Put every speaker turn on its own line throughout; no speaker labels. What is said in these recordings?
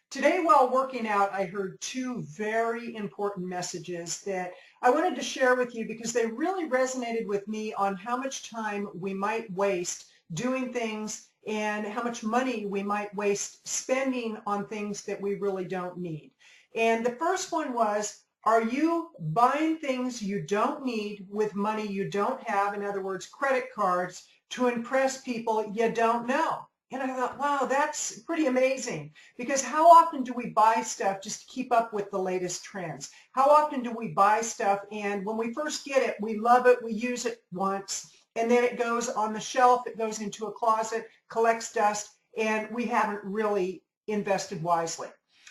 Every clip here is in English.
Today, while working out, I heard two very important messages that I wanted to share with you because they really resonated with me on how much time we might waste doing things and how much money we might waste spending on things that we really don't need. And the first one was, are you buying things you don't need with money you don't have? In other words, credit cards to impress people you don't know. And I thought, wow, that's pretty amazing. Because how often do we buy stuff just to keep up with the latest trends? How often do we buy stuff and when we first get it, we love it, we use it once, and then it goes on the shelf, it goes into a closet, collects dust, and we haven't really invested wisely.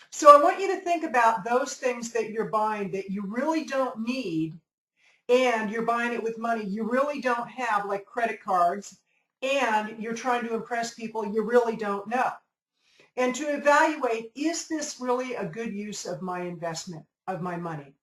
So I want you to think about those things that you're buying that you really don't need and you're buying it with money you really don't have, like credit cards, and you're trying to impress people you really don't know. And to evaluate, is this really a good use of my investment, of my money?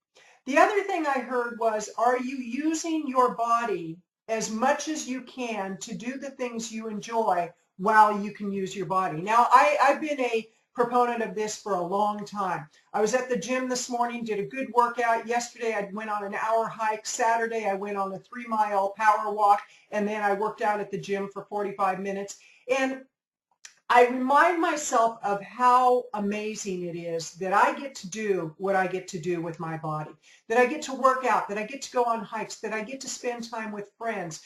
The other thing I heard was, are you using your body as much as you can to do the things you enjoy while you can use your body? Now, I've been a proponent of this for a long time. I was at the gym this morning, did a good workout. Yesterday, I went on an hour hike. Saturday, I went on a 3-mile power walk, and then I worked out at the gym for 45 minutes. And I remind myself of how amazing it is that I get to do what I get to do with my body, that I get to work out, that I get to go on hikes, that I get to spend time with friends,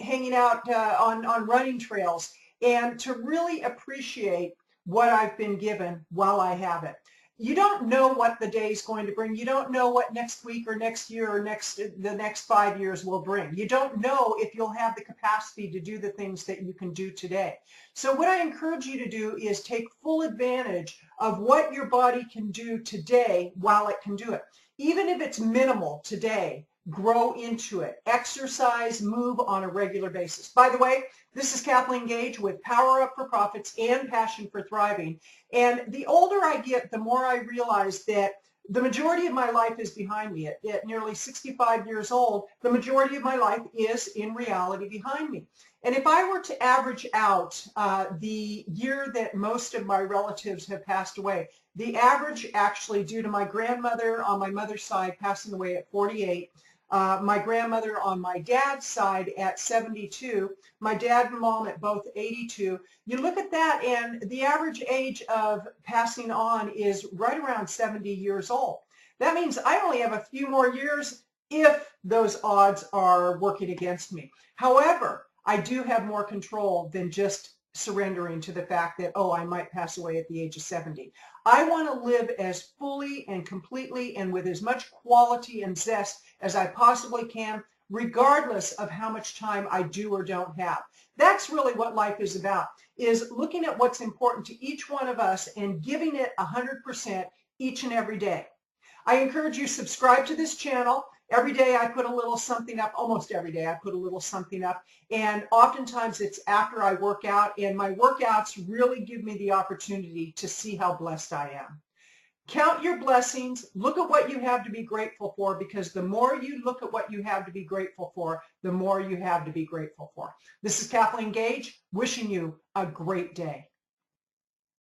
hanging out on running trails, and to really appreciate what I've been given while I have it. You don't know what the day is going to bring. You don't know what next week or next year or the next 5 years will bring. You don't know if you'll have the capacity to do the things that you can do today. So what I encourage you to do is take full advantage of what your body can do today while it can do it. Even if it's minimal today, grow into it. Exercise, move on a regular basis. By the way, this is Kathleen Gage with Power Up for Profits and Passion for Thriving. And the older I get, the more I realize that the majority of my life is behind me. At nearly 65 years old, the majority of my life is in reality behind me. And if I were to average out the year that most of my relatives have passed away, the average actually due to my grandmother on my mother's side passing away at 48, my grandmother on my dad's side at 72, my dad and mom at both 82. You look at that and the average age of passing on is right around 70 years old. That means I only have a few more years if those odds are working against me. However, I do have more control than just surrendering to the fact that, oh, I might pass away at the age of 70. I want to live as fully and completely and with as much quality and zest as I possibly can, regardless of how much time I do or don't have. That's really what life is about, is looking at what's important to each one of us and giving it 100% each and every day. I encourage you to subscribe to this channel. Every day I put a little something up, almost every day I put a little something up, and oftentimes it's after I work out, and my workouts really give me the opportunity to see how blessed I am. Count your blessings. Look at what you have to be grateful for, because the more you look at what you have to be grateful for, the more you have to be grateful for. This is Kathleen Gage, wishing you a great day.